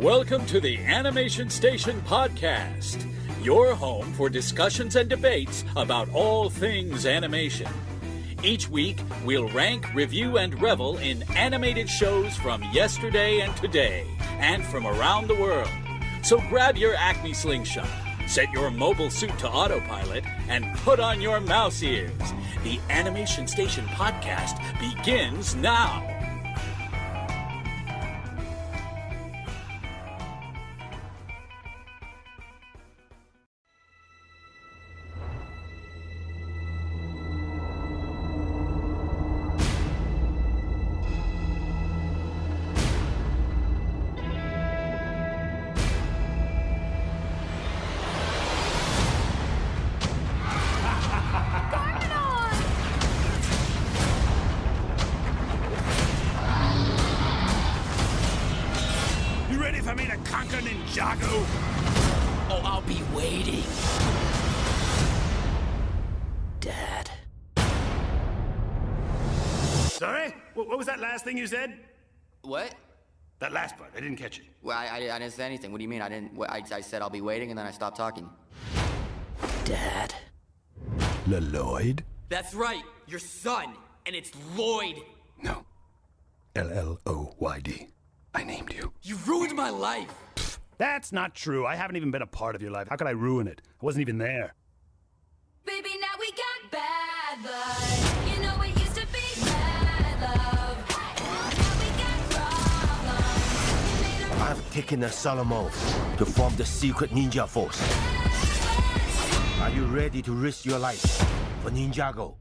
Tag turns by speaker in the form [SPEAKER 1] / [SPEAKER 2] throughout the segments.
[SPEAKER 1] Welcome to the Animation Station Podcast, your home for discussions and debates about all things animation. Each week, we'll rank, review, and revel in animated shows from yesterday and today, and from around the world. So grab your Acme slingshot, set your mobile suit to autopilot, and put on your mouse ears. The Animation Station Podcast begins now.
[SPEAKER 2] Ninjago? Oh, I'll be waiting. Dad.
[SPEAKER 3] Sorry? What was that last thing you said?
[SPEAKER 2] What?
[SPEAKER 3] That last part, I didn't catch it.
[SPEAKER 2] Well, I didn't say anything. What do you mean? I said I'll be waiting and then I stopped talking. Dad.
[SPEAKER 4] Lloyd?
[SPEAKER 2] That's right, your son, and it's Lloyd.
[SPEAKER 4] No. Lloyd. I named you.
[SPEAKER 2] You ruined my life.
[SPEAKER 3] That's not true. I haven't even been a part of your life. How could I ruin it? I wasn't even there.
[SPEAKER 5] Baby, now we got bad blood. You know it used to be bad love. Now we got problems.
[SPEAKER 6] I've taken a solemn oath to form the secret ninja force. Are you ready to risk your life for Ninjago?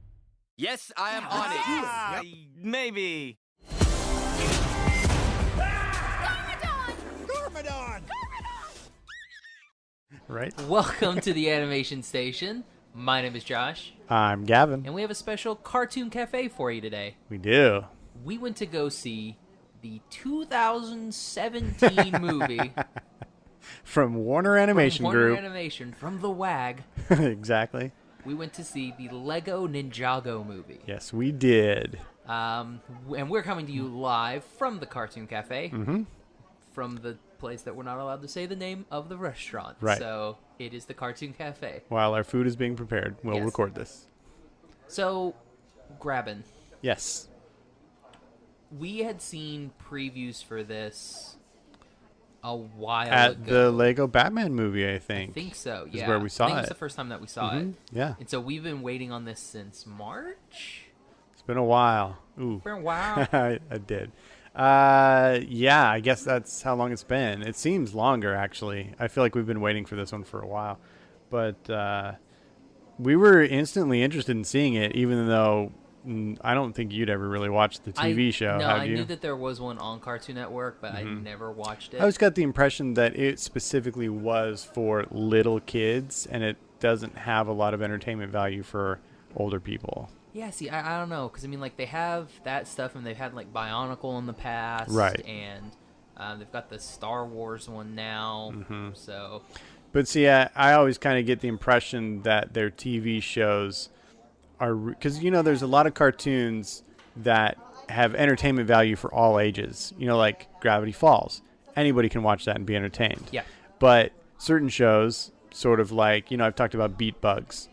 [SPEAKER 2] Yes, I am on it.
[SPEAKER 7] Maybe.
[SPEAKER 8] Right.
[SPEAKER 9] Welcome to the Animation Station. My name is Josh.
[SPEAKER 8] I'm Gavin.
[SPEAKER 9] And we have a special cartoon cafe for you today.
[SPEAKER 8] We do.
[SPEAKER 9] We went to go see the 2017 movie
[SPEAKER 8] from Warner Animation Group.
[SPEAKER 9] Warner Animation, from the WAG.
[SPEAKER 8] Exactly.
[SPEAKER 9] We went to see the LEGO Ninjago Movie.
[SPEAKER 8] Yes, we did.
[SPEAKER 9] And we're coming to you live from the Cartoon Cafe.
[SPEAKER 8] Mm-hmm.
[SPEAKER 9] From the place that we're not allowed to say the name of the restaurant.
[SPEAKER 8] Right.
[SPEAKER 9] So it is the Cartoon Cafe.
[SPEAKER 8] While our food is being prepared, we'll record this.
[SPEAKER 9] So, Gavin.
[SPEAKER 8] Yes.
[SPEAKER 9] We had seen previews for this a while ago.
[SPEAKER 8] At the LEGO Batman movie, I think.
[SPEAKER 9] I think so, yeah.
[SPEAKER 8] Is where we saw
[SPEAKER 9] I think
[SPEAKER 8] it.
[SPEAKER 9] it was the first time that we saw it.
[SPEAKER 8] Yeah.
[SPEAKER 9] And so we've been waiting on this since March?
[SPEAKER 8] It's been a while. Ooh.
[SPEAKER 9] It's been a while.
[SPEAKER 8] I did. Yeah, I guess that's how long it's been. It seems longer, actually. I feel like we've been waiting for this one for a while. But we were instantly interested in seeing it, even though I don't think you'd ever really watched the TV show,
[SPEAKER 9] no,
[SPEAKER 8] have
[SPEAKER 9] I
[SPEAKER 8] you?
[SPEAKER 9] knew that there was one on Cartoon Network, but I never watched it.
[SPEAKER 8] I just got the impression that it specifically was for little kids, and it doesn't have a lot of entertainment value for older people.
[SPEAKER 9] Yeah, see, I don't know, because, I mean, like, they have that stuff, and they've had, like, Bionicle in the past.
[SPEAKER 8] Right.
[SPEAKER 9] And they've got the Star Wars one now, so...
[SPEAKER 8] But see, I always kind of get the impression that their TV shows are... Because, you know, there's a lot of cartoons that have entertainment value for all ages. You know, like Gravity Falls. Anybody can watch that and be entertained.
[SPEAKER 9] Yeah.
[SPEAKER 8] But certain shows, sort of like, you know, I've talked about Beat Bugs.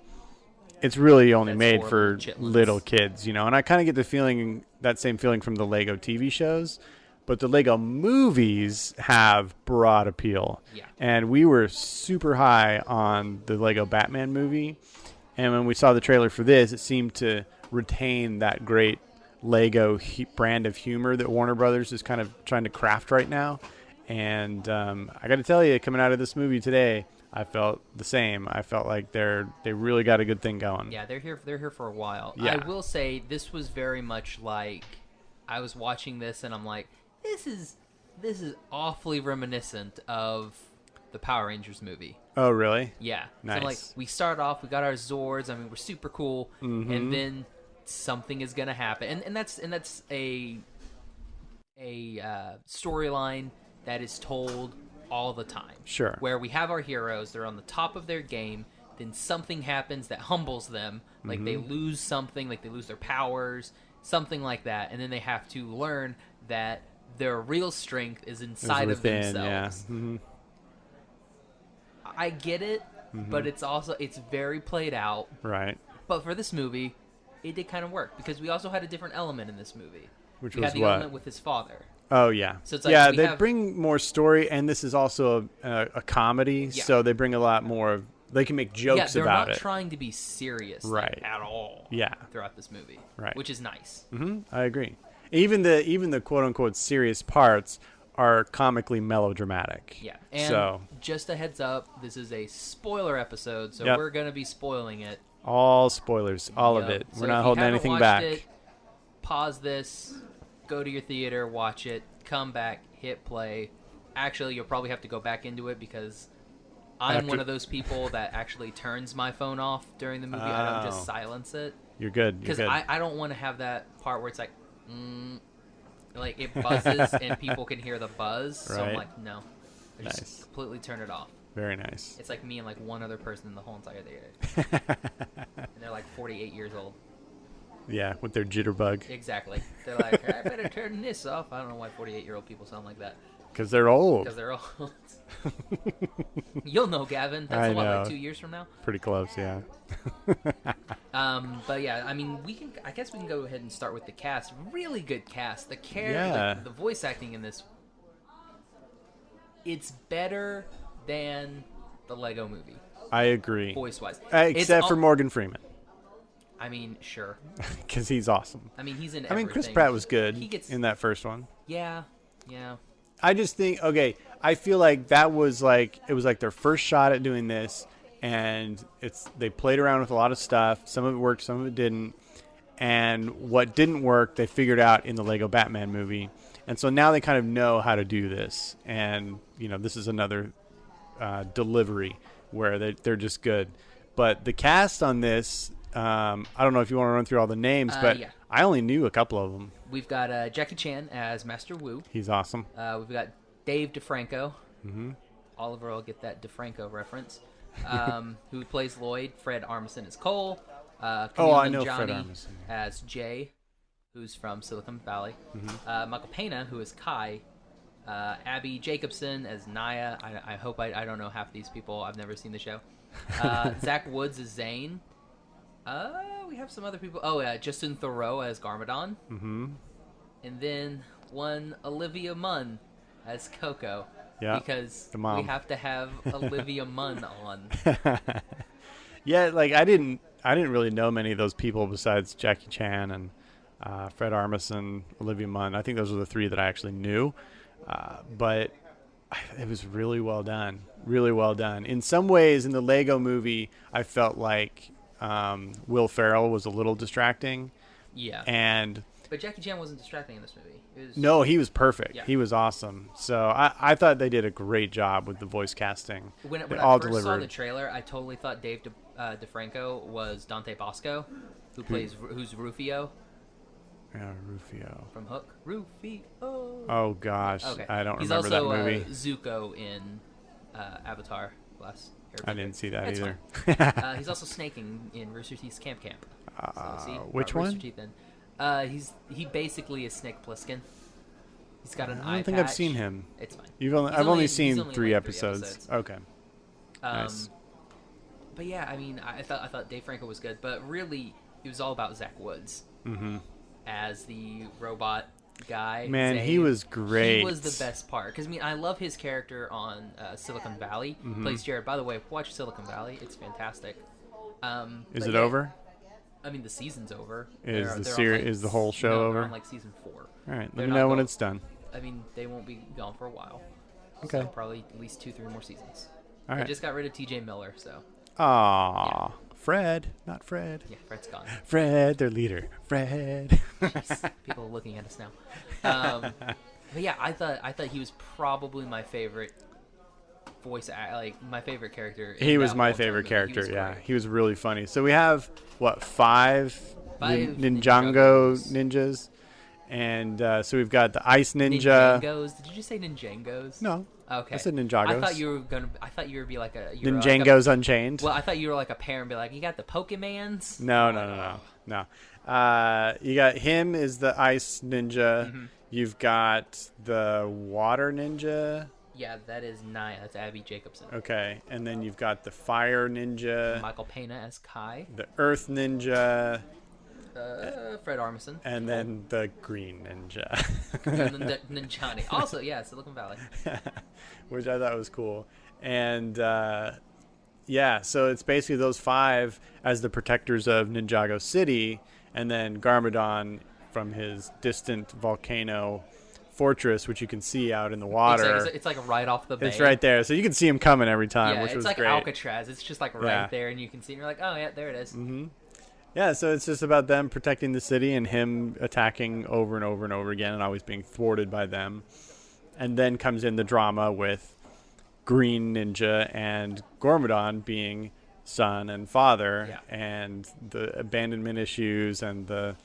[SPEAKER 8] It's really only made for little kids, you know. And I kind of get the feeling, that same feeling from the LEGO TV shows. But the LEGO movies have broad appeal.
[SPEAKER 9] Yeah.
[SPEAKER 8] And we were super high on the LEGO Batman movie. And when we saw the trailer for this, it seemed to retain that great LEGO brand of humor that Warner Brothers is kind of trying to craft right now. And I got to tell you, coming out of this movie today, I felt the same. I felt like they really got a good thing going.
[SPEAKER 9] Yeah, they're here for a while.
[SPEAKER 8] Yeah.
[SPEAKER 9] I will say this was very much like I was watching this and I'm like, this is awfully reminiscent of the Power Rangers movie.
[SPEAKER 8] Oh, really?
[SPEAKER 9] Yeah.
[SPEAKER 8] Nice.
[SPEAKER 9] So like we start off, we got our Zords. I mean, we're super cool, and then something is gonna happen, and that's a storyline that is told all the time.
[SPEAKER 8] Sure.
[SPEAKER 9] Where we have our heroes, they're on the top of their game, then something happens that humbles them, like they lose something, like they lose their powers, something like that, and then they have to learn that their real strength is inside of
[SPEAKER 8] within,
[SPEAKER 9] themselves.
[SPEAKER 8] Yeah. Mm-hmm.
[SPEAKER 9] I get it, but it's very played out.
[SPEAKER 8] Right.
[SPEAKER 9] But for this movie, it did kind of work because we also had a different element in this movie.
[SPEAKER 8] Which
[SPEAKER 9] we
[SPEAKER 8] was
[SPEAKER 9] had the
[SPEAKER 8] what?
[SPEAKER 9] element with his father.
[SPEAKER 8] Oh, yeah.
[SPEAKER 9] So it's like
[SPEAKER 8] yeah,
[SPEAKER 9] we
[SPEAKER 8] they
[SPEAKER 9] have-
[SPEAKER 8] bring more story, and this is also a comedy,
[SPEAKER 9] Yeah.
[SPEAKER 8] so they bring a lot more of... They can make jokes
[SPEAKER 9] they're
[SPEAKER 8] about
[SPEAKER 9] not
[SPEAKER 8] it.
[SPEAKER 9] trying to be serious
[SPEAKER 8] Right.
[SPEAKER 9] at all.
[SPEAKER 8] Yeah.
[SPEAKER 9] Throughout this movie.
[SPEAKER 8] Right.
[SPEAKER 9] Which is nice.
[SPEAKER 8] I agree. Even the quote-unquote serious parts are comically melodramatic.
[SPEAKER 9] Yeah. And
[SPEAKER 8] so,
[SPEAKER 9] just a heads up, this is a spoiler episode, so
[SPEAKER 8] Yep.
[SPEAKER 9] we're going to be spoiling it.
[SPEAKER 8] all spoilers, all of
[SPEAKER 9] Yep.
[SPEAKER 8] it.
[SPEAKER 9] So
[SPEAKER 8] We're
[SPEAKER 9] if
[SPEAKER 8] not
[SPEAKER 9] you
[SPEAKER 8] holding
[SPEAKER 9] haven't
[SPEAKER 8] anything
[SPEAKER 9] watched
[SPEAKER 8] back.
[SPEAKER 9] it, pause this, go to your theater, watch it, come back, hit play. Actually, you'll probably have to go back into it because I'm one of those people that actually turns my phone off during the movie. I don't
[SPEAKER 8] Oh.
[SPEAKER 9] just silence it.
[SPEAKER 8] You're good. You're
[SPEAKER 9] Because
[SPEAKER 8] good.
[SPEAKER 9] I don't want to have that part where it's like it buzzes and people can hear the buzz. So I'm
[SPEAKER 8] Right.
[SPEAKER 9] like, no. I just
[SPEAKER 8] Nice.
[SPEAKER 9] completely turn it off.
[SPEAKER 8] Very nice.
[SPEAKER 9] It's like me and like one other person in the whole entire theater. And they're like 48 years old.
[SPEAKER 8] Yeah, with their jitterbug.
[SPEAKER 9] Exactly. They're like, I better turn this off. I don't know why 48-year-old people sound like that.
[SPEAKER 8] Because they're old.
[SPEAKER 9] Because they're old. You'll know, Gavin. That's
[SPEAKER 8] I
[SPEAKER 9] what,
[SPEAKER 8] know.
[SPEAKER 9] like 2 years from now?
[SPEAKER 8] Pretty close, yeah.
[SPEAKER 9] But yeah, I mean, I guess we can go ahead and start with the cast. Really good cast.
[SPEAKER 8] Yeah.
[SPEAKER 9] The voice acting in this, it's better than the Lego Movie,
[SPEAKER 8] I agree.
[SPEAKER 9] voice-wise.
[SPEAKER 8] Except for
[SPEAKER 9] all-
[SPEAKER 8] Morgan Freeman.
[SPEAKER 9] I mean, sure.
[SPEAKER 8] Because he's awesome.
[SPEAKER 9] I mean, he's in
[SPEAKER 8] I mean, Chris
[SPEAKER 9] everything.
[SPEAKER 8] Pratt was good
[SPEAKER 9] He gets
[SPEAKER 8] in that first one.
[SPEAKER 9] Yeah.
[SPEAKER 8] I just think, okay, I feel like that was like, it was like their first shot at doing this, and they played around with a lot of stuff. Some of it worked, some of it didn't. And what didn't work, they figured out in the Lego Batman movie. And so now they kind of know how to do this. And, you know, this is another delivery where they're just good. But the cast on this, I don't know if you want to run through all the names, but
[SPEAKER 9] yeah.
[SPEAKER 8] I only knew a couple of them.
[SPEAKER 9] We've got Jackie Chan as Master Wu.
[SPEAKER 8] He's awesome.
[SPEAKER 9] We've got Dave DeFranco. Mm-hmm. Oliver will get that DeFranco reference. Who plays Lloyd. Fred Armisen as Cole. Camille
[SPEAKER 8] I know Fred
[SPEAKER 9] Nanjiani
[SPEAKER 8] Armisen.
[SPEAKER 9] as Jay, who's from Silicon Valley.
[SPEAKER 8] Mm-hmm.
[SPEAKER 9] Michael Pena, who is Kai. Abby Jacobson as Naya. I hope I don't know half these people. I've never seen the show. Zach Woods as Zane. We have some other people. Oh, yeah, Justin Theroux as Garmadon.
[SPEAKER 8] Mm-hmm.
[SPEAKER 9] And then one Olivia Munn as Coco.
[SPEAKER 8] Yeah,
[SPEAKER 9] Because
[SPEAKER 8] the mom.
[SPEAKER 9] we have to have Olivia Munn on.
[SPEAKER 8] Yeah, like I didn't really know many of those people besides Jackie Chan and Fred Armisen, Olivia Munn. I think those were the three that I actually knew. But it was really well done. Really well done. In some ways, in the Lego movie, I felt like Will Ferrell was a little distracting.
[SPEAKER 9] Yeah.
[SPEAKER 8] And
[SPEAKER 9] But Jackie Chan wasn't distracting in this movie. It was,
[SPEAKER 8] no, he was perfect.
[SPEAKER 9] Yeah.
[SPEAKER 8] He was awesome. So I thought they did a great job with the voice casting.
[SPEAKER 9] When
[SPEAKER 8] It
[SPEAKER 9] I
[SPEAKER 8] all
[SPEAKER 9] first saw
[SPEAKER 8] delivered.
[SPEAKER 9] the trailer, I totally thought Dave DeFranco was Dante Bosco, who's Rufio
[SPEAKER 8] Yeah, Rufio.
[SPEAKER 9] from Hook. Rufio.
[SPEAKER 8] Oh gosh,
[SPEAKER 9] Okay.
[SPEAKER 8] I don't
[SPEAKER 9] He's
[SPEAKER 8] remember
[SPEAKER 9] also
[SPEAKER 8] that movie.
[SPEAKER 9] Zuko in Avatar: Last Airbender.
[SPEAKER 8] I didn't see that
[SPEAKER 9] It's
[SPEAKER 8] either.
[SPEAKER 9] fine. He's also snaking in Rooster Teeth's Camp. So, see,
[SPEAKER 8] which
[SPEAKER 9] brought Rooster
[SPEAKER 8] one?
[SPEAKER 9] Teeth in. He basically is Snake Plissken. He's got an eye
[SPEAKER 8] I don't think I've
[SPEAKER 9] patch.
[SPEAKER 8] seen him.
[SPEAKER 9] It's fine.
[SPEAKER 8] I've only
[SPEAKER 9] he's
[SPEAKER 8] seen
[SPEAKER 9] only
[SPEAKER 8] three
[SPEAKER 9] like
[SPEAKER 8] episodes. Okay. Nice.
[SPEAKER 9] But yeah, I mean, I thought Dave Franco was good, but really, it was all about Zach Woods as the robot guy.
[SPEAKER 8] Man,
[SPEAKER 9] Zane.
[SPEAKER 8] he was great.
[SPEAKER 9] He was the best part because I mean, I love his character on Silicon Valley. Plays Jared. By the way, watch Silicon Valley; it's fantastic.
[SPEAKER 8] Is
[SPEAKER 9] but
[SPEAKER 8] it
[SPEAKER 9] yeah,
[SPEAKER 8] over?
[SPEAKER 9] I mean, the season's over.
[SPEAKER 8] Is
[SPEAKER 9] They're
[SPEAKER 8] the
[SPEAKER 9] on,
[SPEAKER 8] series is the whole show
[SPEAKER 9] no,
[SPEAKER 8] over?
[SPEAKER 9] They're on like season 4.
[SPEAKER 8] All right,
[SPEAKER 9] They're
[SPEAKER 8] let me
[SPEAKER 9] not
[SPEAKER 8] know when
[SPEAKER 9] going-
[SPEAKER 8] it's done.
[SPEAKER 9] I mean, they won't be gone for a while.
[SPEAKER 8] Okay.
[SPEAKER 9] So probably at least 2-3 more seasons.
[SPEAKER 8] All
[SPEAKER 9] They
[SPEAKER 8] right.
[SPEAKER 9] just got rid of T.J. Miller, so
[SPEAKER 8] Aw, Fred, not Fred.
[SPEAKER 9] yeah, Fred's gone.
[SPEAKER 8] Fred, their leader. Fred.
[SPEAKER 9] People are looking at us now. But yeah, I thought he was probably my favorite my favorite character. in
[SPEAKER 8] He was
[SPEAKER 9] that
[SPEAKER 8] my
[SPEAKER 9] whole entire
[SPEAKER 8] favorite
[SPEAKER 9] movie.
[SPEAKER 8] character.
[SPEAKER 9] He was
[SPEAKER 8] Yeah,
[SPEAKER 9] great.
[SPEAKER 8] he was really funny. So we have what five
[SPEAKER 9] Five
[SPEAKER 8] Ninjago
[SPEAKER 9] Ninjagos.
[SPEAKER 8] ninjas, and so we've got the Ice Ninja.
[SPEAKER 9] Ninjangos. Did you say Ninjangos?
[SPEAKER 8] No,
[SPEAKER 9] Okay.
[SPEAKER 8] I said Ninjagos.
[SPEAKER 9] I thought you were gonna be like a you were like
[SPEAKER 8] Ninjangos Unchained.
[SPEAKER 9] well, I thought you were like a parent, and be like, you got the Pokemans.
[SPEAKER 8] No. You got him is the Ice Ninja. You've got the water ninja.
[SPEAKER 9] Yeah, that is Naya. That's Abby Jacobson.
[SPEAKER 8] Okay, and then you've got the fire ninja,
[SPEAKER 9] Michael Pena as Kai.
[SPEAKER 8] the earth ninja,
[SPEAKER 9] Fred Armisen.
[SPEAKER 8] and then the green ninja,
[SPEAKER 9] And then Ninjani. Also, yeah, Silicon Valley.
[SPEAKER 8] which I thought was cool. And yeah, so it's basically those 5 as the protectors of Ninjago City, and then Garmadon from his distant volcano fortress, which you can see out in the water.
[SPEAKER 9] It's like right off the bay.
[SPEAKER 8] It's right there, so you can see him coming every time,
[SPEAKER 9] Yeah,
[SPEAKER 8] which
[SPEAKER 9] it's
[SPEAKER 8] was
[SPEAKER 9] like
[SPEAKER 8] great.
[SPEAKER 9] Alcatraz. It's just like right
[SPEAKER 8] Yeah.
[SPEAKER 9] there, and you can see. And you're like, oh yeah, there it is.
[SPEAKER 8] Mm-hmm. Yeah, so it's just about them protecting the city and him attacking over and over and over again and always being thwarted by them. And then comes in the drama with Green Ninja and Gormadon being son and father,
[SPEAKER 9] Yeah.
[SPEAKER 8] and the abandonment issues and the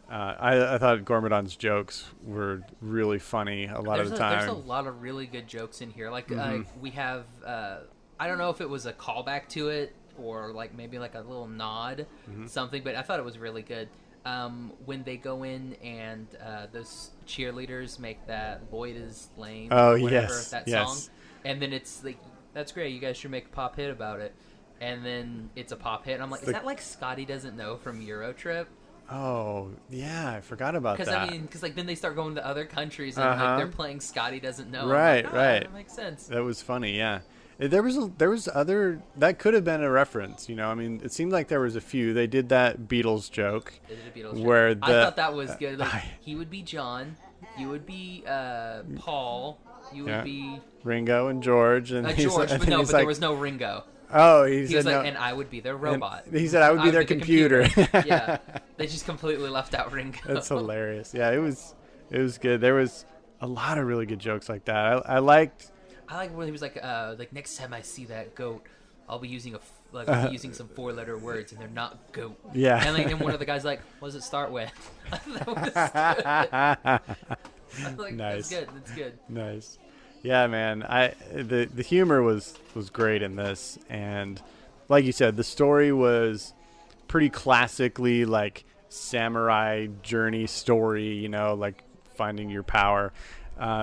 [SPEAKER 8] I thought Gormadon's jokes were really funny a lot of the time.
[SPEAKER 9] There's a lot of really good jokes in here. Like
[SPEAKER 8] Mm-hmm.
[SPEAKER 9] we have, I don't know if it was a callback to it or like maybe like a little nod,
[SPEAKER 8] Mm-hmm.
[SPEAKER 9] something, but I thought it was really good. When they go in and those cheerleaders make that Lloyd is lame,
[SPEAKER 8] Oh,
[SPEAKER 9] or whatever,
[SPEAKER 8] yes,
[SPEAKER 9] that
[SPEAKER 8] yes.
[SPEAKER 9] song, and then it's like, that's great, you guys should make a pop hit about it, and then it's a pop hit, and I'm like, is that like Scotty Doesn't Know from Eurotrip?
[SPEAKER 8] Oh, yeah, I forgot about
[SPEAKER 9] Because
[SPEAKER 8] that.
[SPEAKER 9] I mean, because like then they start going to other countries and like they're playing Scotty Doesn't Know. I'm
[SPEAKER 8] Right,
[SPEAKER 9] like,
[SPEAKER 8] right.
[SPEAKER 9] That makes sense.
[SPEAKER 8] That was funny, yeah. There was other that could have been a reference, I mean, it seemed like there was a few. They did that Beatles joke.
[SPEAKER 9] They did a Beatles
[SPEAKER 8] where
[SPEAKER 9] joke.
[SPEAKER 8] the
[SPEAKER 9] I thought that was good. Like he would be John, you would be Paul, you would
[SPEAKER 8] Yeah.
[SPEAKER 9] be
[SPEAKER 8] Ringo and George and he's
[SPEAKER 9] George,
[SPEAKER 8] and
[SPEAKER 9] but no,
[SPEAKER 8] he's
[SPEAKER 9] but
[SPEAKER 8] like,
[SPEAKER 9] there was no Ringo.
[SPEAKER 8] oh, he
[SPEAKER 9] He
[SPEAKER 8] said
[SPEAKER 9] was like,
[SPEAKER 8] no.
[SPEAKER 9] and I would be their robot.
[SPEAKER 8] And he said I would be their computer.
[SPEAKER 9] Yeah, they just completely left out Ringo.
[SPEAKER 8] That's hilarious. Yeah, it was good. There was a lot of really good jokes like that. I liked.
[SPEAKER 9] I like when he was like next time I see that goat, I'll be using I'll be using some 4-letter words, and they're not goat.
[SPEAKER 8] Yeah.
[SPEAKER 9] And like, and one of the guys like, what does it start with? That was good. Like,
[SPEAKER 8] Nice.
[SPEAKER 9] That's good.
[SPEAKER 8] Nice. Yeah, man. The humor was great in this, and like you said, the story was pretty classically like samurai journey story. Like finding your power.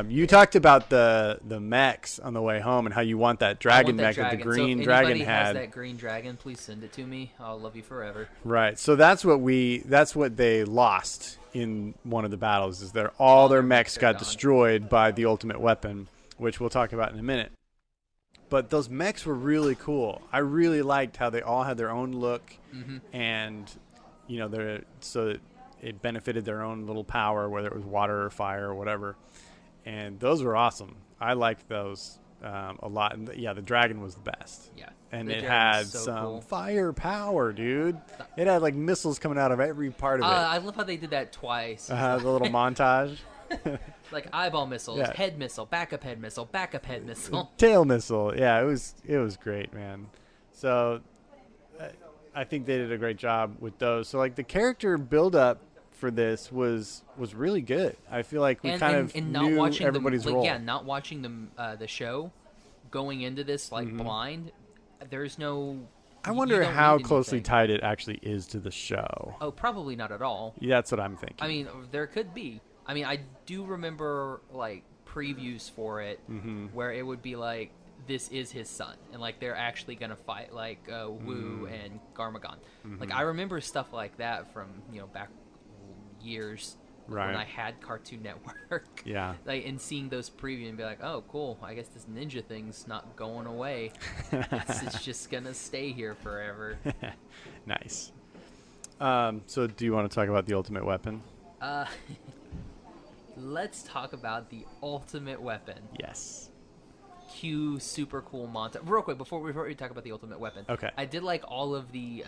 [SPEAKER 8] You talked about the mechs on the way home and how you want that dragon mech that the green dragon
[SPEAKER 9] anybody
[SPEAKER 8] had.
[SPEAKER 9] has that green dragon, please send it to me. I'll love you forever.
[SPEAKER 8] Right. So that's what they lost in one of the battles. Is all their mechs got
[SPEAKER 9] gone.
[SPEAKER 8] destroyed by the ultimate weapon, which we'll talk about in a minute. But those mechs were really cool. I really liked how they all had their own look, and so it benefited their own little power, whether it was water or fire or whatever. And those were awesome. I liked those a lot. And the dragon was the best.
[SPEAKER 9] Yeah.
[SPEAKER 8] And
[SPEAKER 9] The
[SPEAKER 8] it
[SPEAKER 9] dragon
[SPEAKER 8] had
[SPEAKER 9] was so
[SPEAKER 8] some
[SPEAKER 9] cool.
[SPEAKER 8] fire power, dude. It had like missiles coming out of every part of it.
[SPEAKER 9] I love how they did that twice.
[SPEAKER 8] The little montage.
[SPEAKER 9] Like eyeball missiles,
[SPEAKER 8] Yeah.
[SPEAKER 9] head missile, backup head missile, backup head missile.
[SPEAKER 8] Tail missile. Yeah, it was great, man. So I think they did a great job with those. So like the character build up for this was really good. I feel like we knew everybody's role.
[SPEAKER 9] Yeah, not watching the show, going into this like blind. There's no.
[SPEAKER 8] I
[SPEAKER 9] you
[SPEAKER 8] wonder
[SPEAKER 9] don't
[SPEAKER 8] how
[SPEAKER 9] need
[SPEAKER 8] closely
[SPEAKER 9] anything.
[SPEAKER 8] tied it actually is to the show.
[SPEAKER 9] Oh, probably not at all.
[SPEAKER 8] Yeah, that's what I'm thinking.
[SPEAKER 9] I mean, there could be. I mean, I do remember like previews for it where it would be like, this is his son, and like they're actually gonna fight like Wu and Garmagon. Like I remember stuff like that from back years when
[SPEAKER 8] Right.
[SPEAKER 9] I had Cartoon Network.
[SPEAKER 8] Yeah.
[SPEAKER 9] Like and seeing those preview and be like, oh cool, I guess this ninja thing's not going away. it's just gonna stay here forever.
[SPEAKER 8] Nice. So do you want to talk about the ultimate weapon?
[SPEAKER 9] Let's talk about the ultimate weapon.
[SPEAKER 8] Yes.
[SPEAKER 9] Cue super cool montage. Real quick before we talk about the ultimate weapon.
[SPEAKER 8] Okay.
[SPEAKER 9] I did like all of the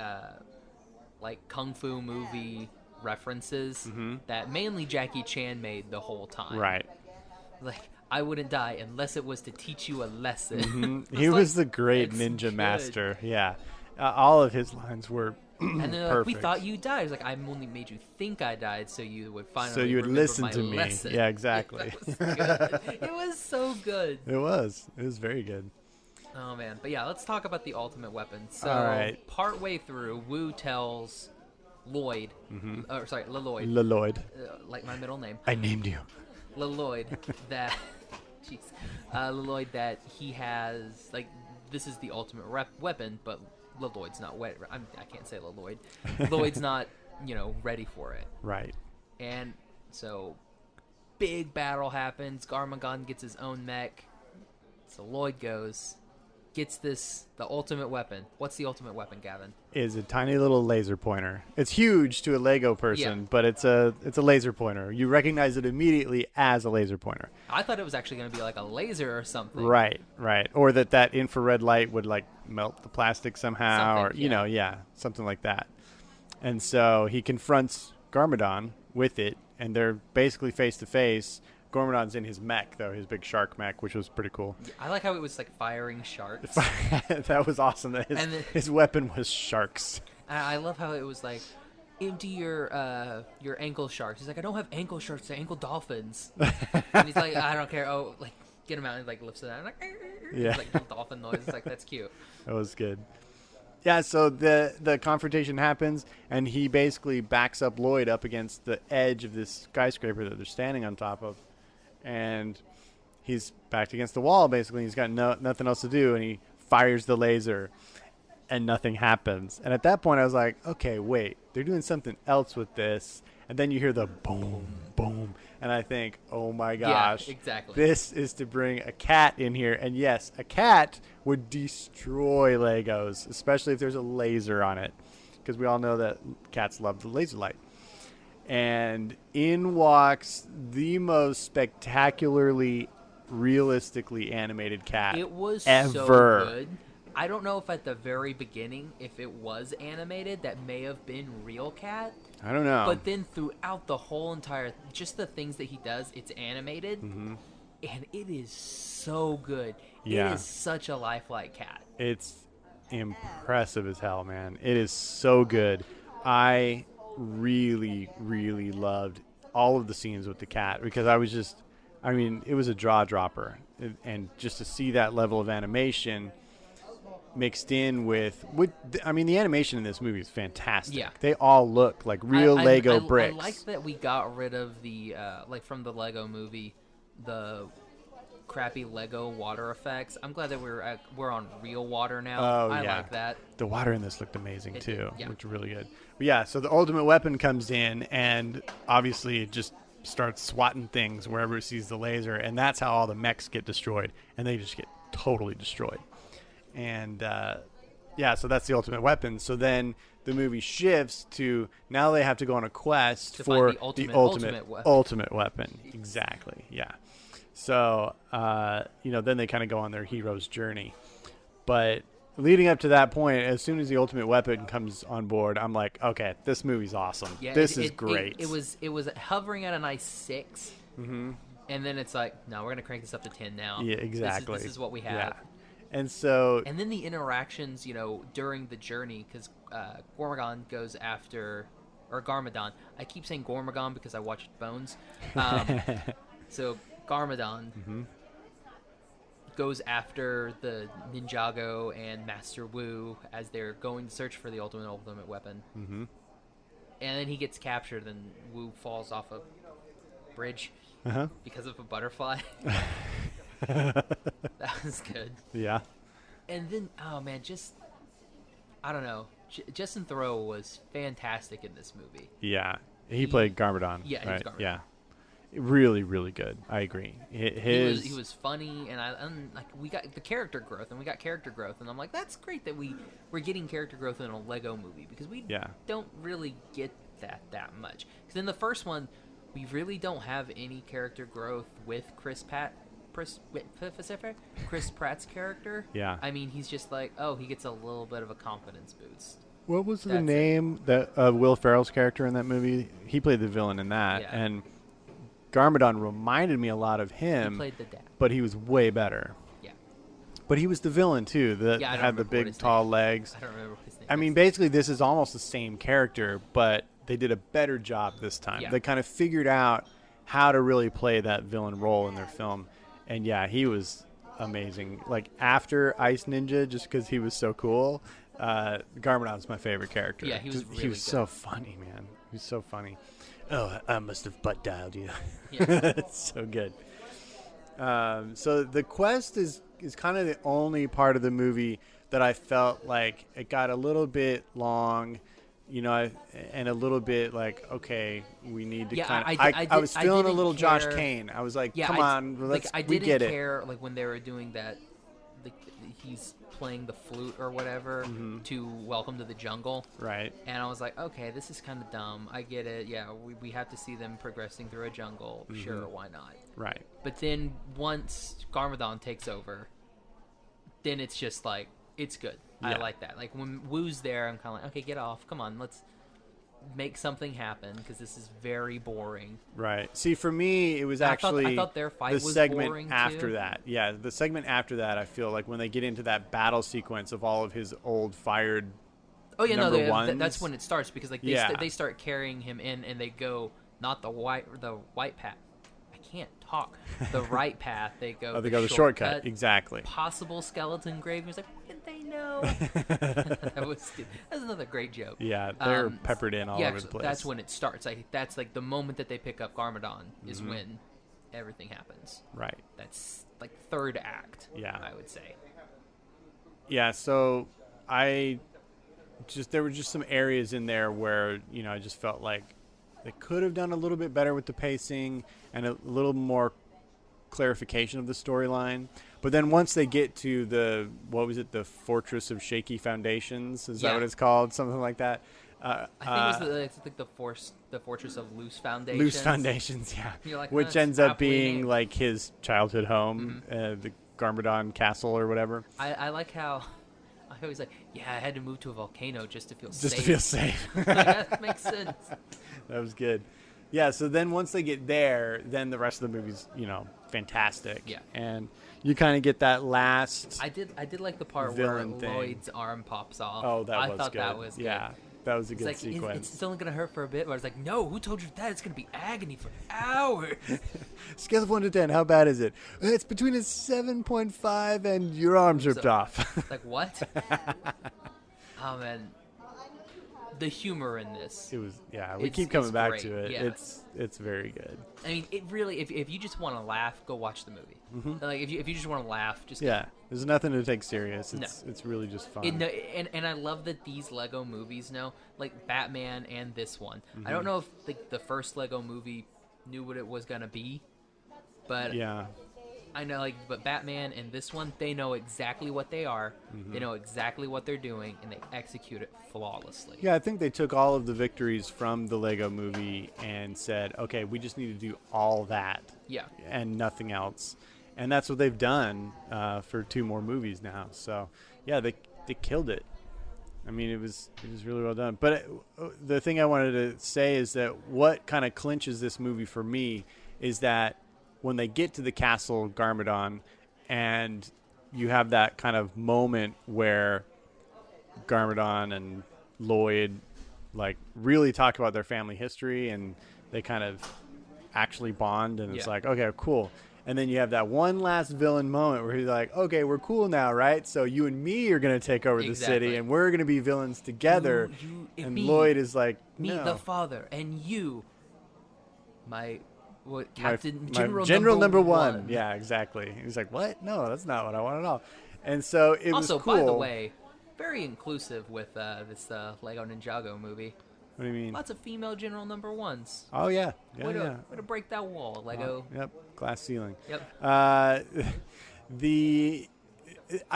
[SPEAKER 9] like kung fu movie references that mainly Jackie Chan made the whole time.
[SPEAKER 8] Right.
[SPEAKER 9] Like I wouldn't die unless it was to teach you a lesson.
[SPEAKER 8] He
[SPEAKER 9] like,
[SPEAKER 8] was the great
[SPEAKER 9] it's
[SPEAKER 8] ninja
[SPEAKER 9] good.
[SPEAKER 8] master. Yeah. All of his lines were
[SPEAKER 9] And then they're like,
[SPEAKER 8] perfect.
[SPEAKER 9] we thought you died. It's like, I only made you think I died so you would finally
[SPEAKER 8] So you would
[SPEAKER 9] remember
[SPEAKER 8] listen
[SPEAKER 9] my
[SPEAKER 8] to me.
[SPEAKER 9] lesson.
[SPEAKER 8] Yeah, exactly.
[SPEAKER 9] That was good. It was so good.
[SPEAKER 8] It was very good.
[SPEAKER 9] Oh man, but yeah, let's talk about the ultimate weapon. So,
[SPEAKER 8] All right.
[SPEAKER 9] partway through, Wu tells Lloyd, or sorry, Leloid,
[SPEAKER 8] Leloid.
[SPEAKER 9] like my middle name,
[SPEAKER 8] I named you.
[SPEAKER 9] Leloid, that, jeez, Leloid, that he has, like, this is the ultimate weapon, but Leloid's not wet. I can't say Leloid. Lloyd's not, ready for it.
[SPEAKER 8] Right.
[SPEAKER 9] And so, big battle happens. Garmagon gets his own mech. So Lloyd gets the ultimate weapon. What's the ultimate weapon, Gavin?
[SPEAKER 8] Is a tiny little laser pointer. It's huge to a Lego person,
[SPEAKER 9] Yeah.
[SPEAKER 8] but it's a laser pointer. You recognize it immediately as a laser pointer.
[SPEAKER 9] I thought it was actually going to be like a laser or something.
[SPEAKER 8] Right. Or that infrared light would like melt the plastic somehow,
[SPEAKER 9] Something,
[SPEAKER 8] or something like that. And so he confronts Garmadon with it, and they're basically face to face. Garmadon's in his mech, though, his big shark mech, which was pretty cool.
[SPEAKER 9] I like how it was like firing sharks.
[SPEAKER 8] That was awesome. That his weapon was sharks.
[SPEAKER 9] I love how it was like, empty your ankle sharks. He's like, I don't have ankle sharks, they're ankle dolphins. And he's like, I don't care. Oh, like, get him out. And he like lifts it out. And like,
[SPEAKER 8] Yeah.
[SPEAKER 9] like dolphin noise. It's like, that's cute.
[SPEAKER 8] That was good. Yeah, so the confrontation happens, and he basically backs up Lloyd up against the edge of this skyscraper that they're standing on top of. And he's backed against the wall, basically. He's got nothing else to do, and he fires the laser, and nothing happens. And at that point, I was like, okay, wait. They're doing something else with this. And then you hear the boom, boom. And I think, oh, my gosh.
[SPEAKER 9] Yeah, exactly.
[SPEAKER 8] This is to bring a cat in here. And, yes, a cat would destroy Legos, especially if there's a laser on it, because we all know that cats love the laser light. And in walks the most spectacularly, realistically animated cat
[SPEAKER 9] It was
[SPEAKER 8] ever.
[SPEAKER 9] so good. I don't know if at the very beginning, if it was animated, that may have been real cat.
[SPEAKER 8] I don't know.
[SPEAKER 9] But then throughout the whole entire, just the things that he does, it's animated.
[SPEAKER 8] Mm-hmm.
[SPEAKER 9] And it is so good.
[SPEAKER 8] Yeah.
[SPEAKER 9] It is such a lifelike cat.
[SPEAKER 8] It's impressive as hell, man. It is so good. I really, really loved all of the scenes with the cat, because it was a jaw dropper. And just to see that level of animation mixed in with the animation in this movie is fantastic.
[SPEAKER 9] Yeah.
[SPEAKER 8] They all look like real Lego bricks.
[SPEAKER 9] I like that we got rid of the, from the Lego movie, the crappy Lego water effects. I'm glad that we're on real water now.
[SPEAKER 8] Oh,
[SPEAKER 9] I
[SPEAKER 8] yeah.
[SPEAKER 9] like that.
[SPEAKER 8] The water in this looked amazing too,
[SPEAKER 9] yeah.
[SPEAKER 8] which was really good. But yeah, so the ultimate weapon comes in, and obviously it just starts swatting things wherever it sees the laser, and that's how all the mechs get destroyed, and they just get totally destroyed. And so that's the ultimate weapon. So then the movie shifts to now they have to go on a quest for
[SPEAKER 9] find the
[SPEAKER 8] ultimate weapon. Exactly. Yeah. So then they kind of go on their hero's journey. But leading up to that point, as soon as the ultimate weapon comes on board, I'm like, okay, this movie's awesome.
[SPEAKER 9] Yeah,
[SPEAKER 8] this is great.
[SPEAKER 9] It was hovering at a nice 6. Mm-hmm. And then it's like, no, we're gonna crank this up to 10 now.
[SPEAKER 8] Yeah, exactly.
[SPEAKER 9] This is what we have.
[SPEAKER 8] Yeah. And so,
[SPEAKER 9] and then the interactions, during the journey, because Garmadon goes after, or Garmadon. I keep saying Garmadon because I watched Bones. So Garmadon goes after the Ninjago and Master Wu as they're going to search for the ultimate weapon. Mm-hmm. And then he gets captured, and Wu falls off a bridge because of a butterfly. That was good.
[SPEAKER 8] Yeah.
[SPEAKER 9] And then, oh man, I don't know. Justin Theroux was fantastic in this movie.
[SPEAKER 8] Yeah. He played Garmadon.
[SPEAKER 9] Yeah, he was Garmadon.
[SPEAKER 8] Yeah. Really, really good. I agree.
[SPEAKER 9] He was funny, and we got the character growth, and I'm like, that's great that we're getting character growth in a Lego movie, because we don't really get that much. Because in the first one, we really don't have any character growth with Chris Pratt's character.
[SPEAKER 8] Yeah.
[SPEAKER 9] I mean, he's just like, he gets a little bit of a confidence boost.
[SPEAKER 8] What was the name of Will Ferrell's character in that movie? He played the villain in that, and Garmadon reminded me a lot of him.
[SPEAKER 9] He played the dad,
[SPEAKER 8] but he was way better.
[SPEAKER 9] Yeah.
[SPEAKER 8] But he was the villain too. That had the big, tall legs.
[SPEAKER 9] I don't remember what his name.
[SPEAKER 8] I mean, basically, this is almost the same character, but they did a better job this time.
[SPEAKER 9] Yeah.
[SPEAKER 8] They kind of figured out how to really play that villain role in their film. And yeah, he was amazing. Like after Ice Ninja, just because he was so cool, Garmadon's my favorite character.
[SPEAKER 9] Yeah, he was
[SPEAKER 8] he
[SPEAKER 9] really
[SPEAKER 8] was
[SPEAKER 9] good.
[SPEAKER 8] so funny, man. He was so funny. Oh, I must have butt dialed you.
[SPEAKER 9] Yeah.
[SPEAKER 8] It's so good. So the quest is kind of the only part of the movie that I felt like it got a little bit long, and a little bit like, okay, we need to
[SPEAKER 9] Yeah,
[SPEAKER 8] I was feeling a
[SPEAKER 9] didn't
[SPEAKER 8] little Josh
[SPEAKER 9] care.
[SPEAKER 8] Kane. I was like,
[SPEAKER 9] Yeah,
[SPEAKER 8] come on,
[SPEAKER 9] like I
[SPEAKER 8] we
[SPEAKER 9] didn't
[SPEAKER 8] get it.
[SPEAKER 9] care like when they were doing that. Like, he's playing the flute or whatever to Welcome to the Jungle.
[SPEAKER 8] Right.
[SPEAKER 9] And I was like, okay, this is kind of dumb. I get it. Yeah, we have to see them progressing through a jungle. Sure, why not?
[SPEAKER 8] Right.
[SPEAKER 9] But then once Garmadon takes over, then it's just like, it's good. I
[SPEAKER 8] Yeah.
[SPEAKER 9] like that. Like when Wu's there, I'm kind of like, okay, get off. Come on, let's make something happen because this is very boring.
[SPEAKER 8] Right. See, for me, it was
[SPEAKER 9] I
[SPEAKER 8] actually
[SPEAKER 9] thought their fight
[SPEAKER 8] the
[SPEAKER 9] was
[SPEAKER 8] segment
[SPEAKER 9] boring,
[SPEAKER 8] after
[SPEAKER 9] too.
[SPEAKER 8] that. Yeah, the segment after that, I feel like when they get into that battle sequence of all of his old fired.
[SPEAKER 9] Oh yeah,
[SPEAKER 8] number
[SPEAKER 9] no,
[SPEAKER 8] ones.
[SPEAKER 9] that's when it starts because like they,
[SPEAKER 8] Yeah.
[SPEAKER 9] they start carrying him in and they go not the white path. I can't talk. The right path. They go.
[SPEAKER 8] Oh, they go the shortcut. Exactly.
[SPEAKER 9] Possible skeleton grave. He was like, what did they know? That's another great joke.
[SPEAKER 8] Yeah, they're peppered in all over the place.
[SPEAKER 9] That's when it starts. That's like the moment that they pick up Garmadon is when everything happens.
[SPEAKER 8] Right.
[SPEAKER 9] That's like third act.
[SPEAKER 8] Yeah.
[SPEAKER 9] I would say.
[SPEAKER 8] Yeah, so there were just some areas in there where, I just felt like they could have done a little bit better with the pacing and a little more clarification of the storyline. But then once they get to the Fortress of Shaky Foundations, is that what it's called? Something like that.
[SPEAKER 9] I think it was the Fortress of Loose Foundations.
[SPEAKER 8] Loose Foundations, yeah.
[SPEAKER 9] You're like,
[SPEAKER 8] which
[SPEAKER 9] that's
[SPEAKER 8] ends up
[SPEAKER 9] aptly
[SPEAKER 8] being
[SPEAKER 9] named.
[SPEAKER 8] like his childhood home, the Garmadon Castle or whatever.
[SPEAKER 9] I like how I always like, yeah, I had to move to a volcano just to feel
[SPEAKER 8] Just
[SPEAKER 9] safe.
[SPEAKER 8] to feel safe.
[SPEAKER 9] Like, that makes sense.
[SPEAKER 8] That was good. Yeah, so then once they get there, then the rest of the movie's, fantastic.
[SPEAKER 9] Yeah.
[SPEAKER 8] And you kind of get that last
[SPEAKER 9] I did like the part
[SPEAKER 8] villain
[SPEAKER 9] where
[SPEAKER 8] thing.
[SPEAKER 9] Lloyd's arm pops off.
[SPEAKER 8] Oh, that
[SPEAKER 9] I
[SPEAKER 8] was
[SPEAKER 9] thought
[SPEAKER 8] good.
[SPEAKER 9] that was good.
[SPEAKER 8] Yeah, that was a
[SPEAKER 9] It's
[SPEAKER 8] good
[SPEAKER 9] like,
[SPEAKER 8] sequence.
[SPEAKER 9] it's only going to hurt for a bit, but I was like, no, who told you that? It's going to be agony for hours.
[SPEAKER 8] Scale of 1 to 10, how bad is it? It's between a 7.5 and your arm's ripped off.
[SPEAKER 9] Like, what? Oh, man. The humor in this.
[SPEAKER 8] It was, we
[SPEAKER 9] It's-
[SPEAKER 8] keep coming
[SPEAKER 9] it's
[SPEAKER 8] back
[SPEAKER 9] great,
[SPEAKER 8] to it.
[SPEAKER 9] yeah.
[SPEAKER 8] It's very good.
[SPEAKER 9] I mean, it really, if you just want to laugh, go watch the movie. Like, if you just want to laugh, just go.
[SPEAKER 8] Yeah, there's nothing to take serious. It's really just fun.
[SPEAKER 9] And I love that these Lego movies now, like Batman and this one. I don't know if like the first Lego movie knew what it was gonna be, but
[SPEAKER 8] Yeah.
[SPEAKER 9] I know but Batman and this one, they know exactly what they are. They know exactly what they're doing, and they execute it flawlessly.
[SPEAKER 8] Yeah, I think they took all of the victories from the Lego movie and said, okay, we just need to do all that.
[SPEAKER 9] Yeah.
[SPEAKER 8] And nothing else. And that's what they've done for 2 more movies now. So, yeah, they killed it. I mean, it was really well done. But the thing I wanted to say is that what kind of clinches this movie for me is that when they get to the castle Garmadon and you have that kind of moment where Garmadon and Lloyd like really talk about their family history and they kind of actually bond and it's like, okay, cool. And then you have that one last villain moment where he's like, okay, we're cool now, right? So you and me are going to take over the city and we're going to be villains together.
[SPEAKER 9] You
[SPEAKER 8] and
[SPEAKER 9] me,
[SPEAKER 8] Lloyd is like,
[SPEAKER 9] me,
[SPEAKER 8] no.
[SPEAKER 9] the father, and you,
[SPEAKER 8] My
[SPEAKER 9] General
[SPEAKER 8] number
[SPEAKER 9] one.
[SPEAKER 8] one. Yeah, exactly. He's like, what? No, that's not what I want at all. And so it
[SPEAKER 9] Also,
[SPEAKER 8] was cool.
[SPEAKER 9] by the way, very inclusive with this Lego Ninjago movie.
[SPEAKER 8] What do you mean?
[SPEAKER 9] Lots of female general number ones.
[SPEAKER 8] Oh, yeah.
[SPEAKER 9] Way to break that wall, Lego.
[SPEAKER 8] Yep, glass ceiling.
[SPEAKER 9] Yep.
[SPEAKER 8] I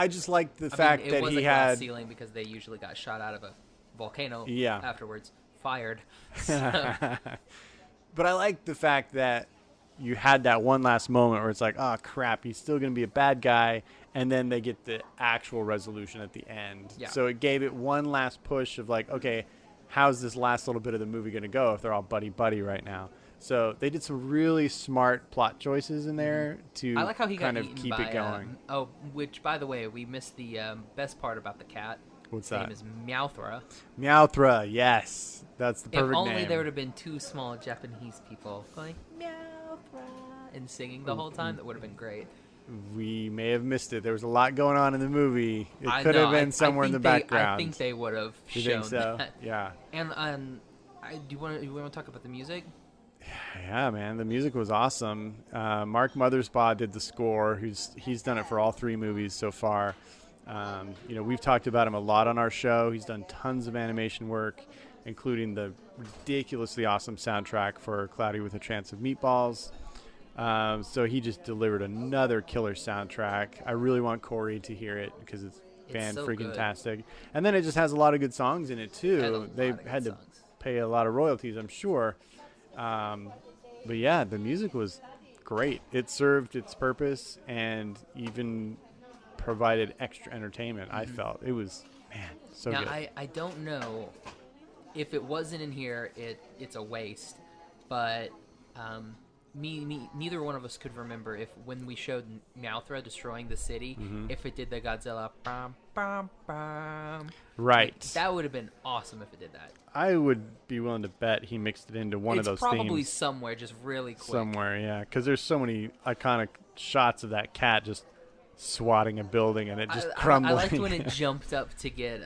[SPEAKER 8] just like the fact
[SPEAKER 9] it
[SPEAKER 8] that
[SPEAKER 9] was
[SPEAKER 8] he
[SPEAKER 9] a glass
[SPEAKER 8] had
[SPEAKER 9] ceiling because they usually got shot out of a volcano
[SPEAKER 8] Yeah.
[SPEAKER 9] afterwards. Fired.
[SPEAKER 8] But I like the fact that you had that one last moment where it's like, oh, crap, he's still going to be a bad guy. And then they get the actual resolution at the end.
[SPEAKER 9] Yeah.
[SPEAKER 8] So it gave it one last push of like, okay, how's this last little bit of the movie going to go if they're all buddy-buddy right now? So they did some really smart plot choices in there to
[SPEAKER 9] I like how he
[SPEAKER 8] kind
[SPEAKER 9] got
[SPEAKER 8] of
[SPEAKER 9] eaten
[SPEAKER 8] keep
[SPEAKER 9] by,
[SPEAKER 8] it going.
[SPEAKER 9] which, by the way, we missed the best part about the cat.
[SPEAKER 8] What's
[SPEAKER 9] His
[SPEAKER 8] that?
[SPEAKER 9] name is Meowthra.
[SPEAKER 8] Meowthra, yes. That's the perfect
[SPEAKER 9] If only
[SPEAKER 8] name.
[SPEAKER 9] there would have been 2 small Japanese people going Meowthra and singing the whole time, that would have been great.
[SPEAKER 8] we may have missed it. There was a lot going on in the movie. It
[SPEAKER 9] I
[SPEAKER 8] could
[SPEAKER 9] know,
[SPEAKER 8] have been somewhere in the background.
[SPEAKER 9] I think they would have
[SPEAKER 8] You
[SPEAKER 9] shown
[SPEAKER 8] think so?
[SPEAKER 9] that.
[SPEAKER 8] Yeah.
[SPEAKER 9] And do you want to talk about the music?
[SPEAKER 8] Yeah, man, the music was awesome. Mark Mothersbaugh did the score. He's done it for all 3 movies so far. We've talked about him a lot on our show. He's done tons of animation work, including the ridiculously awesome soundtrack for Cloudy with a Chance of Meatballs. So he just delivered another killer soundtrack. I really want Corey to hear it because it's
[SPEAKER 9] so good.
[SPEAKER 8] tastic. And then it just has a lot of good songs in it too. They had to pay a lot of royalties, I'm sure. But yeah, the music was great. It served its purpose and even provided extra entertainment. I felt it was, man, so
[SPEAKER 9] now,
[SPEAKER 8] good.
[SPEAKER 9] I don't know if it wasn't in here. It's a waste, but neither one of us could remember if when we showed Meowthra destroying the city, if it did the Godzilla bam bam bam.
[SPEAKER 8] Right.
[SPEAKER 9] That would have been awesome if it did that.
[SPEAKER 8] I would be willing to bet he mixed it into one of those
[SPEAKER 9] It's probably
[SPEAKER 8] themes
[SPEAKER 9] somewhere, just really quick.
[SPEAKER 8] somewhere. Yeah, because there's so many iconic shots of that cat just swatting a building and it just crumbling.
[SPEAKER 9] I liked when it jumped up to get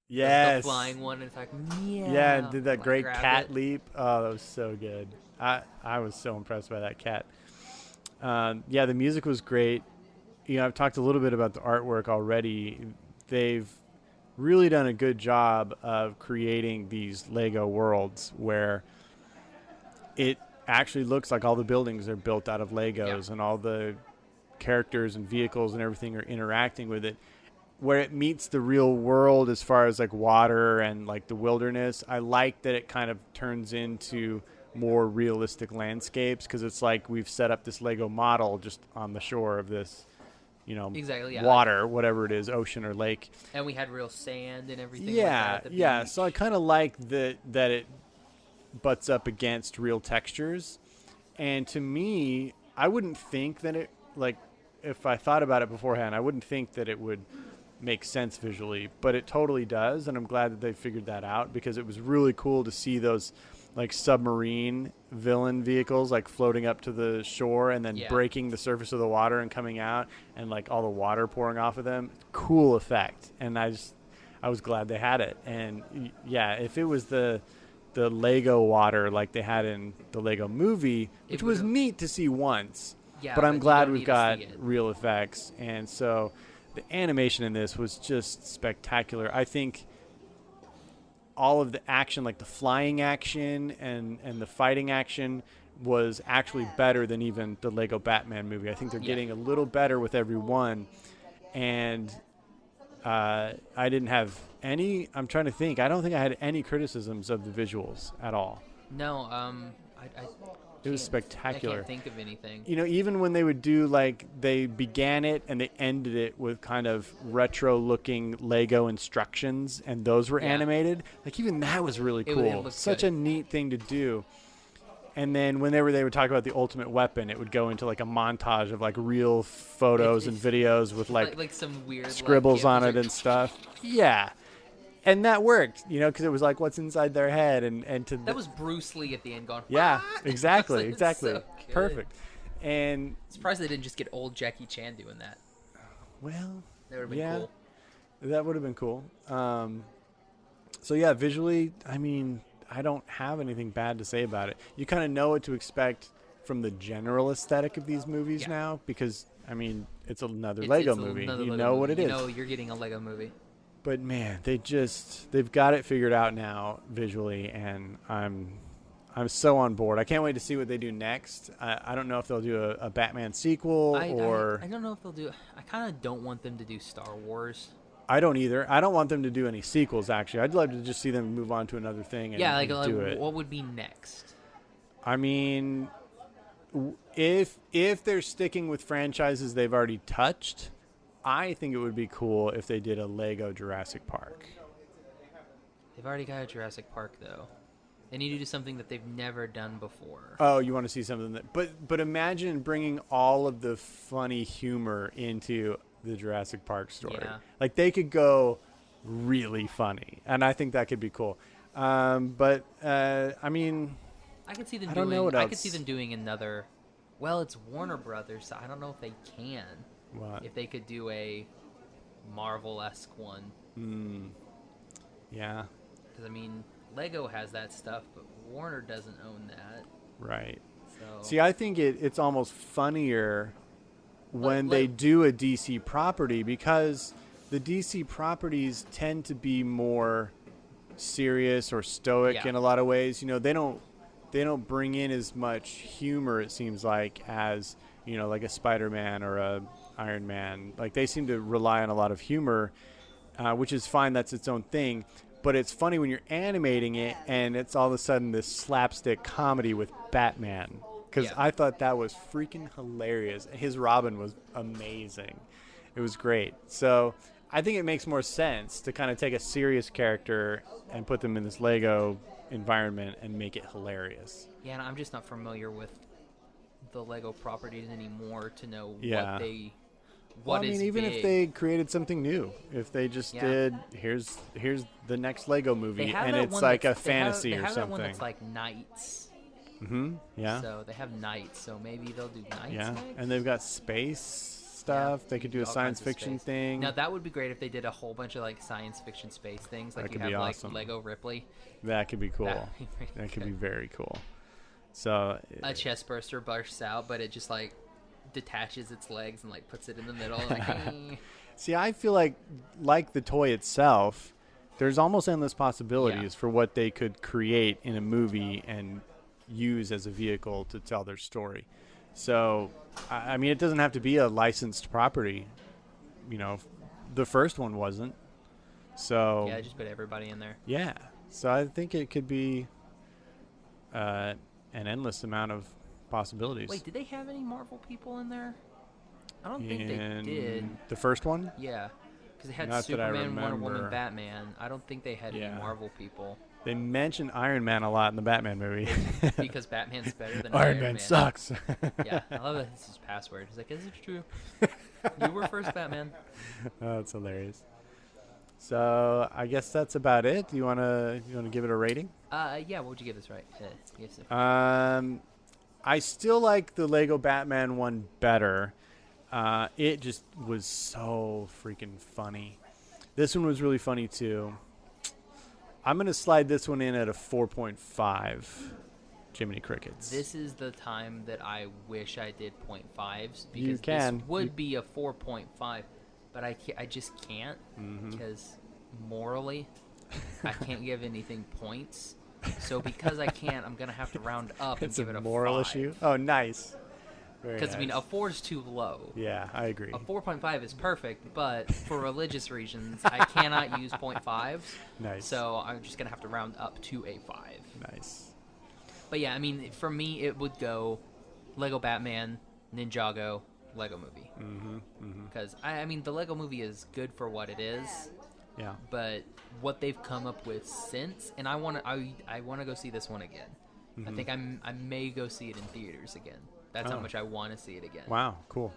[SPEAKER 8] yes,
[SPEAKER 9] the flying one, and it's like meow.
[SPEAKER 8] yeah, and did that
[SPEAKER 9] Like,
[SPEAKER 8] great
[SPEAKER 9] grab
[SPEAKER 8] cat
[SPEAKER 9] it.
[SPEAKER 8] leap. Oh, that was so good. I was so impressed by that cat. Yeah, the music was great. I've talked a little bit about the artwork already. They've really done a good job of creating these Lego worlds where it actually looks like all the buildings are built out of Legos and all the characters and vehicles and everything are interacting with it. Where it meets the real world as far as like water and like the wilderness, I like that it kind of turns into more realistic landscapes because it's like we've set up this Lego model just on the shore of this,
[SPEAKER 9] Exactly, yeah.
[SPEAKER 8] water, whatever it is, ocean or lake.
[SPEAKER 9] And we had real sand and everything.
[SPEAKER 8] Yeah,
[SPEAKER 9] like that at the
[SPEAKER 8] yeah.
[SPEAKER 9] beach.
[SPEAKER 8] So I kind of like that it butts up against real textures. And to me, I wouldn't think that it, like, if I thought about it beforehand, I wouldn't think that it would make sense visually, but it totally does. And I'm glad that they figured that out because it was really cool to see those like submarine villain vehicles like floating up to the shore and then breaking the surface of the water and coming out and like all the water pouring off of them. Cool effect. And I was glad they had it. And yeah, if it was the Lego water like they had in the Lego movie, which was neat to see once, but I'm glad we've got real effects. And so the animation in this was just spectacular. I think all of the action, like the flying action and the fighting action, was actually better than even the Lego Batman movie. I think they're getting a little better with every one. And I didn't have any, I'm trying to think, I don't think I had any criticisms of the visuals at all.
[SPEAKER 9] No,
[SPEAKER 8] It was spectacular.
[SPEAKER 9] I can't think of anything.
[SPEAKER 8] Even when they would do, like, they began it and they ended it with kind of retro-looking Lego instructions, and those were animated. Like, even that was really cool. Such a neat thing to do. And then whenever they would talk about the ultimate weapon, it would go into, like, a montage of, like, real photos and videos with, like
[SPEAKER 9] some weird
[SPEAKER 8] scribbles on it and stuff. Yeah. And that worked, because it was like what's inside their head,
[SPEAKER 9] that was Bruce Lee at the end going.
[SPEAKER 8] Yeah,
[SPEAKER 9] "What?"
[SPEAKER 8] exactly,
[SPEAKER 9] It's
[SPEAKER 8] exactly,
[SPEAKER 9] so good.
[SPEAKER 8] perfect. And
[SPEAKER 9] Surprised they didn't just get old Jackie Chan doing that.
[SPEAKER 8] Well,
[SPEAKER 9] that would have been cool.
[SPEAKER 8] That would have been cool. So yeah, visually, I mean, I don't have anything bad to say about it. You kind of know what to expect from the general aesthetic of these movies now, because I mean, it's another Lego movie. You know what it is.
[SPEAKER 9] You know you're getting a Lego movie.
[SPEAKER 8] But man, they've got it figured out now visually, and I'm so on board. I can't wait to see what they do next. I don't know if they'll do a Batman sequel or
[SPEAKER 9] I don't know if they'll do. I kind of don't want them to do Star Wars.
[SPEAKER 8] I don't either. I don't want them to do any sequels. Actually, I'd love to just see them move on to another thing. And, and do it.
[SPEAKER 9] What would be next?
[SPEAKER 8] I mean, if they're sticking with franchises they've already touched, I think it would be cool if they did a Lego Jurassic Park.
[SPEAKER 9] They've already got a Jurassic Park, though. They need to do something that they've never done before.
[SPEAKER 8] Oh, you want to see something that... But imagine bringing all of the funny humor into the Jurassic Park story.
[SPEAKER 9] Yeah.
[SPEAKER 8] Like, they could go really funny, and I think that could be cool. I mean...
[SPEAKER 9] I could see them
[SPEAKER 8] I don't know what
[SPEAKER 9] I
[SPEAKER 8] else.
[SPEAKER 9] could see them doing another Well, it's Warner Brothers, so I don't know if they can.
[SPEAKER 8] What?
[SPEAKER 9] If they could do a Marvel-esque one.
[SPEAKER 8] Yeah.
[SPEAKER 9] Because, I mean, Lego has that stuff, but Warner doesn't own that.
[SPEAKER 8] Right.
[SPEAKER 9] So
[SPEAKER 8] See, I think it's almost funnier when they do a DC property, because the DC properties tend to be more serious or stoic in a lot of ways. You know, they don't bring in as much humor, it seems like, as, you know, like a Spider-Man or a Iron Man. Like, they seem to rely on a lot of humor, which is fine. That's its own thing. But it's funny when you're animating it and it's all of a sudden this slapstick comedy with Batman. Because I thought that was freaking hilarious. His Robin was amazing. It was great. So I think it makes more sense to kind of take a serious character and put them in this Lego environment and make it hilarious.
[SPEAKER 9] Yeah, and I'm just not familiar with the Lego properties anymore to know
[SPEAKER 8] Yeah.
[SPEAKER 9] what they...
[SPEAKER 8] Well,
[SPEAKER 9] What
[SPEAKER 8] I
[SPEAKER 9] is
[SPEAKER 8] mean, even if
[SPEAKER 9] big.
[SPEAKER 8] they created something new, if they just did, here's the next Lego movie, and it's like a fantasy
[SPEAKER 9] they
[SPEAKER 8] or
[SPEAKER 9] have
[SPEAKER 8] something.
[SPEAKER 9] That one that's like knights.
[SPEAKER 8] Yeah.
[SPEAKER 9] So they have knights, so maybe they'll do knights
[SPEAKER 8] Yeah,
[SPEAKER 9] next?
[SPEAKER 8] and they've got space stuff. They could do a
[SPEAKER 9] all
[SPEAKER 8] science
[SPEAKER 9] kinds of
[SPEAKER 8] fiction
[SPEAKER 9] space.
[SPEAKER 8] thing.
[SPEAKER 9] Now that would be great if they did a whole bunch of like science fiction space things, like
[SPEAKER 8] That
[SPEAKER 9] you
[SPEAKER 8] could
[SPEAKER 9] have
[SPEAKER 8] be
[SPEAKER 9] like
[SPEAKER 8] awesome.
[SPEAKER 9] Lego Ripley.
[SPEAKER 8] That could be cool.
[SPEAKER 9] That'd be pretty
[SPEAKER 8] That could be
[SPEAKER 9] good.
[SPEAKER 8] very cool. So
[SPEAKER 9] A chest burster bursts out, but it just like detaches its legs and like puts it in the middle. Like,
[SPEAKER 8] see, I feel like the toy itself, there's almost endless possibilities for what they could create in a movie and use as a vehicle to tell their story. So, I mean, it doesn't have to be a licensed property. You know, the first one wasn't. So
[SPEAKER 9] yeah, just put everybody in there.
[SPEAKER 8] yeah. So I think it could be an endless amount of possibilities.
[SPEAKER 9] Wait, did they have any Marvel people in there? I don't think they
[SPEAKER 8] In
[SPEAKER 9] did.
[SPEAKER 8] the first one?
[SPEAKER 9] Yeah, because they had
[SPEAKER 8] Not that I
[SPEAKER 9] Superman, Wonder Woman,
[SPEAKER 8] remember.
[SPEAKER 9] Batman. I don't think they had
[SPEAKER 8] Yeah.
[SPEAKER 9] any Marvel people
[SPEAKER 8] They mentioned Iron Man a lot in the Batman movie.
[SPEAKER 9] because Batman's better than
[SPEAKER 8] Iron Man sucks.
[SPEAKER 9] Yeah, I love that. It's his password. He's like, "Is it true? You were first, Batman."
[SPEAKER 8] Oh, that's hilarious. So I guess that's about it. Do you wanna give it a rating?
[SPEAKER 9] Yeah. What would you give this? Right? Yes.
[SPEAKER 8] I still like the Lego Batman one better. It just was so freaking funny. This one was really funny too. I'm gonna slide this one in at a 4.5. Jiminy Crickets.
[SPEAKER 9] This is the time that I wish I did 0.5s because
[SPEAKER 8] You can.
[SPEAKER 9] this would be a 4.5, but I just can't because morally I can't give anything points. So because I can't, I'm gonna have to round up and
[SPEAKER 8] It's
[SPEAKER 9] give it
[SPEAKER 8] a
[SPEAKER 9] a
[SPEAKER 8] moral
[SPEAKER 9] 5.
[SPEAKER 8] issue. Oh, nice.
[SPEAKER 9] Because I mean, a 4 is too low.
[SPEAKER 8] Yeah, I agree.
[SPEAKER 9] A 4.5 is perfect, but for religious reasons, I cannot use 0.5s.
[SPEAKER 8] Nice.
[SPEAKER 9] So I'm just gonna have to round up to a 5.
[SPEAKER 8] Nice.
[SPEAKER 9] But yeah, I mean, for me, it would go Lego Batman, Ninjago, Lego Movie. Because I mean, the Lego Movie is good for what it is,
[SPEAKER 8] Yeah.
[SPEAKER 9] but what they've come up with since, and I want to go see this one again. I think I may go see it in theaters again. That's how
[SPEAKER 8] Oh.
[SPEAKER 9] much I want to see it again.
[SPEAKER 8] Wow. Cool.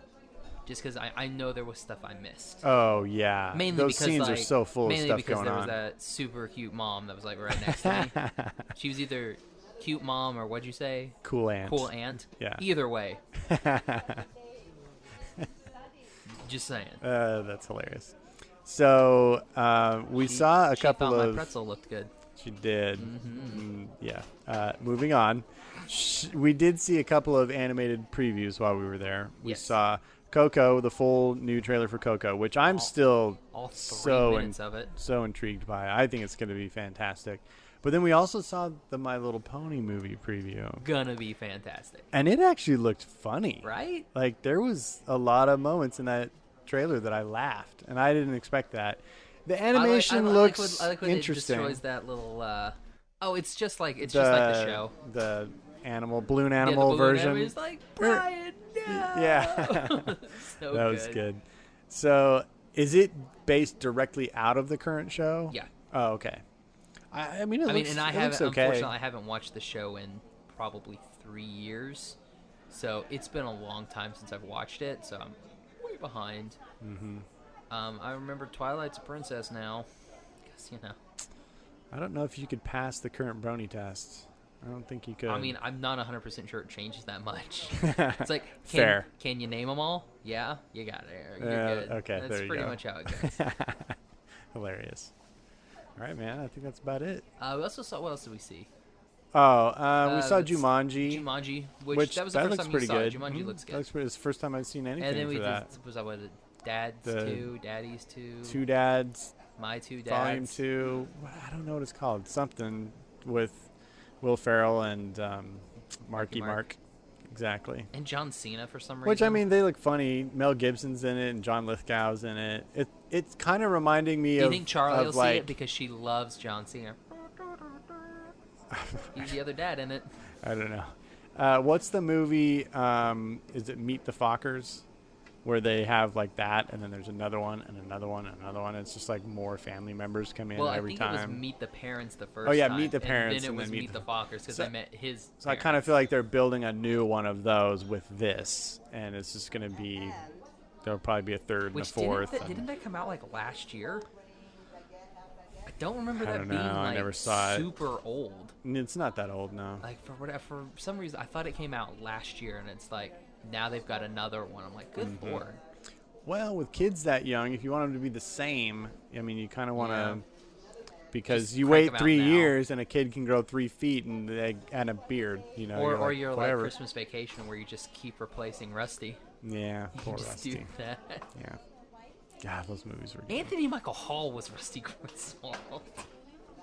[SPEAKER 9] Just because I know there was stuff I missed.
[SPEAKER 8] Oh yeah.
[SPEAKER 9] Mainly
[SPEAKER 8] Those
[SPEAKER 9] because
[SPEAKER 8] scenes
[SPEAKER 9] like,
[SPEAKER 8] are so full of
[SPEAKER 9] mainly
[SPEAKER 8] stuff
[SPEAKER 9] because
[SPEAKER 8] going
[SPEAKER 9] there was
[SPEAKER 8] on.
[SPEAKER 9] that super cute mom that was like right next to me. She was either cute mom or what'd you say?
[SPEAKER 8] Cool aunt.
[SPEAKER 9] Cool aunt.
[SPEAKER 8] Yeah.
[SPEAKER 9] Either way. Just saying.
[SPEAKER 8] That's hilarious. So we saw a
[SPEAKER 9] She
[SPEAKER 8] couple
[SPEAKER 9] thought
[SPEAKER 8] of.
[SPEAKER 9] my pretzel looked good.
[SPEAKER 8] She did. Yeah. Moving on. We did see a couple of animated previews while we were there. We
[SPEAKER 9] Yes.
[SPEAKER 8] saw Coco, the full new trailer for Coco, which I'm still
[SPEAKER 9] All 3
[SPEAKER 8] so
[SPEAKER 9] minutes of it.
[SPEAKER 8] so intrigued by. I think it's going to be fantastic. But then we also saw the My Little Pony movie preview,
[SPEAKER 9] Gonna be fantastic.
[SPEAKER 8] and it actually looked funny.
[SPEAKER 9] Right?
[SPEAKER 8] Like there was a lot of moments in that trailer that I laughed, and I didn't expect that. The animation looks
[SPEAKER 9] I like when
[SPEAKER 8] interesting.
[SPEAKER 9] it destroys that little it's just like just like the show.
[SPEAKER 8] The balloon
[SPEAKER 9] Yeah, the
[SPEAKER 8] animal
[SPEAKER 9] balloon
[SPEAKER 8] version.
[SPEAKER 9] animal is like, Brian, no!
[SPEAKER 8] Yeah.
[SPEAKER 9] So
[SPEAKER 8] That was good. So, is it based directly out of the current show?
[SPEAKER 9] Yeah.
[SPEAKER 8] Oh, okay. I mean, it looks,
[SPEAKER 9] and I
[SPEAKER 8] it looks
[SPEAKER 9] haven't.
[SPEAKER 8] okay.
[SPEAKER 9] Unfortunately, I haven't watched the show in probably 3 years, so it's been a long time since I've watched it. So I'm way behind. I remember Twilight's a princess now, 'cause,
[SPEAKER 8] I don't know if you could pass the current brony test. I don't think you could.
[SPEAKER 9] I mean, I'm not 100% sure it changes that much. It's like,
[SPEAKER 8] Fair.
[SPEAKER 9] Can you name them all? Yeah, you got it. You're good.
[SPEAKER 8] Okay,
[SPEAKER 9] That's
[SPEAKER 8] there you
[SPEAKER 9] pretty
[SPEAKER 8] go.
[SPEAKER 9] much how it goes.
[SPEAKER 8] Hilarious. All right, man. I think that's about it.
[SPEAKER 9] We also saw, what else did we see?
[SPEAKER 8] Oh, we saw
[SPEAKER 9] that's
[SPEAKER 8] Jumanji.
[SPEAKER 9] Jumanji, which that was the first
[SPEAKER 8] looks
[SPEAKER 9] time
[SPEAKER 8] pretty
[SPEAKER 9] you saw it.
[SPEAKER 8] good.
[SPEAKER 9] Jumanji looks good.
[SPEAKER 8] That looks pretty, it's the first time I've seen anything
[SPEAKER 9] And then we
[SPEAKER 8] for that.
[SPEAKER 9] did, was that what, Dad's
[SPEAKER 8] The
[SPEAKER 9] 2, Daddy's 2,
[SPEAKER 8] Two Dads,
[SPEAKER 9] My 2 Dads.
[SPEAKER 8] Volume 2. I don't know what it's called. Something with Will Ferrell and Marky Mark. Exactly.
[SPEAKER 9] And John Cena for some reason.
[SPEAKER 8] Which, I mean, they look funny. Mel Gibson's in it and John Lithgow's in it. It's kind of reminding me
[SPEAKER 9] Do you
[SPEAKER 8] of...
[SPEAKER 9] think Charlie will
[SPEAKER 8] like,
[SPEAKER 9] see it because she loves John Cena? He's the other dad in it.
[SPEAKER 8] I don't know. What's the movie? Is it Meet the Fockers? Where they have like that, and then there's another one, and another one, and another one. It's just like more family members come in every time.
[SPEAKER 9] Well, I think it was Meet the Parents the first time.
[SPEAKER 8] Oh yeah, Meet the Parents,
[SPEAKER 9] and then it was
[SPEAKER 8] then
[SPEAKER 9] Meet the Fockers because I met his.
[SPEAKER 8] So I kind of feel like they're building a new one of those with this, and it's just going to be. There'll probably be a third and a fourth.
[SPEAKER 9] Didn't that come out like last year? I don't remember
[SPEAKER 8] I
[SPEAKER 9] that
[SPEAKER 8] don't
[SPEAKER 9] being
[SPEAKER 8] know.
[SPEAKER 9] like
[SPEAKER 8] I never saw it.
[SPEAKER 9] super old.
[SPEAKER 8] It's not that old, no.
[SPEAKER 9] Like for some reason, I thought it came out last year, and it's like now they've got another one. I'm like, good lord.
[SPEAKER 8] Well, with kids that young, if you want them to be the same, I mean, you kind of want to, because
[SPEAKER 9] Just
[SPEAKER 8] you
[SPEAKER 9] crank
[SPEAKER 8] wait
[SPEAKER 9] 'em out
[SPEAKER 8] 3
[SPEAKER 9] now.
[SPEAKER 8] years and a kid can grow 3 feet and a beard, you know.
[SPEAKER 9] Or you're
[SPEAKER 8] whatever.
[SPEAKER 9] like Christmas Vacation where you just keep replacing Rusty.
[SPEAKER 8] Yeah,
[SPEAKER 9] You
[SPEAKER 8] poor
[SPEAKER 9] just
[SPEAKER 8] Rusty.
[SPEAKER 9] do that.
[SPEAKER 8] Yeah. God, those movies were good.
[SPEAKER 9] Anthony Michael Hall was Rusty Griswold.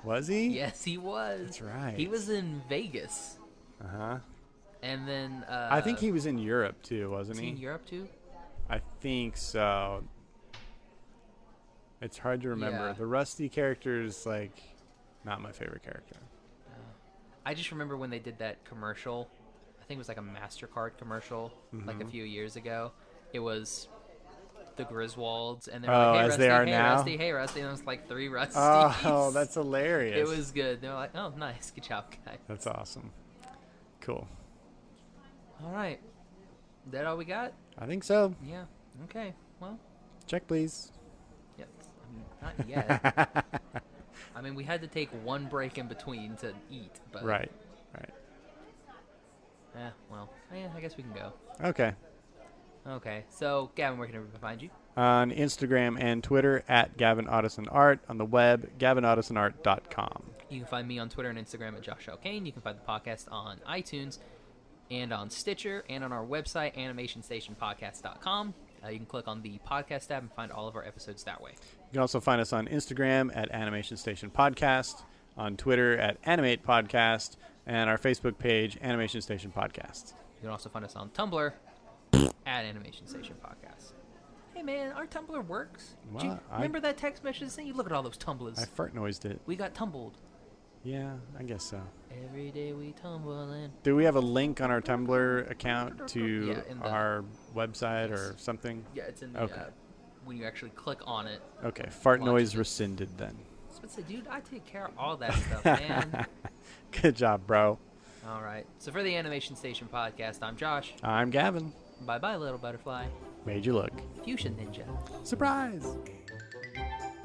[SPEAKER 8] Was he?
[SPEAKER 9] Yes, he was.
[SPEAKER 8] That's right.
[SPEAKER 9] He was in Vegas.
[SPEAKER 8] Uh-huh.
[SPEAKER 9] And then
[SPEAKER 8] I think he was in Europe, too, wasn't
[SPEAKER 9] was
[SPEAKER 8] he?
[SPEAKER 9] he in Europe too?
[SPEAKER 8] I think so. It's hard to remember.
[SPEAKER 9] Yeah.
[SPEAKER 8] The Rusty character is, like, not my favorite character.
[SPEAKER 9] I just remember when they did that commercial. I think it was like a MasterCard commercial, like a few years ago. It was the Griswolds, and they're like, "Hey,
[SPEAKER 8] as
[SPEAKER 9] Rusty,
[SPEAKER 8] they are
[SPEAKER 9] hey,
[SPEAKER 8] now?
[SPEAKER 9] Rusty, hey, Rusty," and it was like 3 Rusties.
[SPEAKER 8] Oh, that's hilarious.
[SPEAKER 9] It was good. They were like, "Oh, nice, good job, guys."
[SPEAKER 8] That's awesome. Cool.
[SPEAKER 9] All right, that all we got?
[SPEAKER 8] I think so.
[SPEAKER 9] Yeah. Okay. Well,
[SPEAKER 8] Check, please.
[SPEAKER 9] yep. Not yet. I mean, we had to take one break in between to eat, but
[SPEAKER 8] Right.
[SPEAKER 9] yeah. Well, yeah. I guess we can go.
[SPEAKER 8] Okay.
[SPEAKER 9] Okay. So, Gavin, where can everybody find you?
[SPEAKER 8] On Instagram and Twitter at Gavin Audison Art. On the web, GavinAudisonArt.com.
[SPEAKER 9] You can find me on Twitter and Instagram at Josh L. Kane. You can find the podcast on iTunes and on Stitcher and on our website, animationstationpodcast.com. You can click on the podcast tab and find all of our episodes that way.
[SPEAKER 8] You can also find us on Instagram at Animation Station Podcast, on Twitter at Animate Podcast, and our Facebook page, Animation Station Podcast.
[SPEAKER 9] You can also find us on Tumblr at Animation Station Podcast. Hey, man, our Tumblr works. Did you
[SPEAKER 8] What?
[SPEAKER 9] remember that text message saying, you look at all those tumblers.
[SPEAKER 8] I fart noised it.
[SPEAKER 9] We got tumbled.
[SPEAKER 8] Yeah, I guess so.
[SPEAKER 9] Every day we tumble in.
[SPEAKER 8] Do we have a link on our Tumblr account to
[SPEAKER 9] Yeah, in the-
[SPEAKER 8] our website or something?
[SPEAKER 9] Yeah, it's in the,
[SPEAKER 8] Okay.
[SPEAKER 9] when you actually click on it.
[SPEAKER 8] Okay, fart
[SPEAKER 9] Launches
[SPEAKER 8] noise
[SPEAKER 9] it.
[SPEAKER 8] rescinded then.
[SPEAKER 9] I was about to say, dude, I take care of all that stuff, man.
[SPEAKER 8] Good job, bro.
[SPEAKER 9] All right. So for the Animation Station Podcast, I'm Josh.
[SPEAKER 8] I'm Gavin.
[SPEAKER 9] Bye-bye, little butterfly.
[SPEAKER 8] Made you look.
[SPEAKER 9] Fuchsia Ninja.
[SPEAKER 8] Surprise!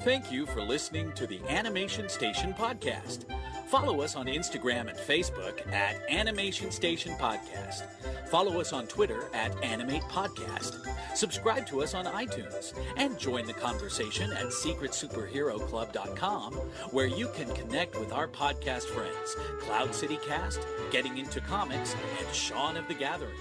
[SPEAKER 1] Thank you for listening to the Animation Station Podcast. Follow us on Instagram and Facebook at Animation Station Podcast. Follow us on Twitter at Animate Podcast. Subscribe to us on iTunes and join the conversation at SecretSuperheroClub.com, where you can connect with our podcast friends, Cloud City Cast, Getting Into Comics, and Shaun of the Gathering.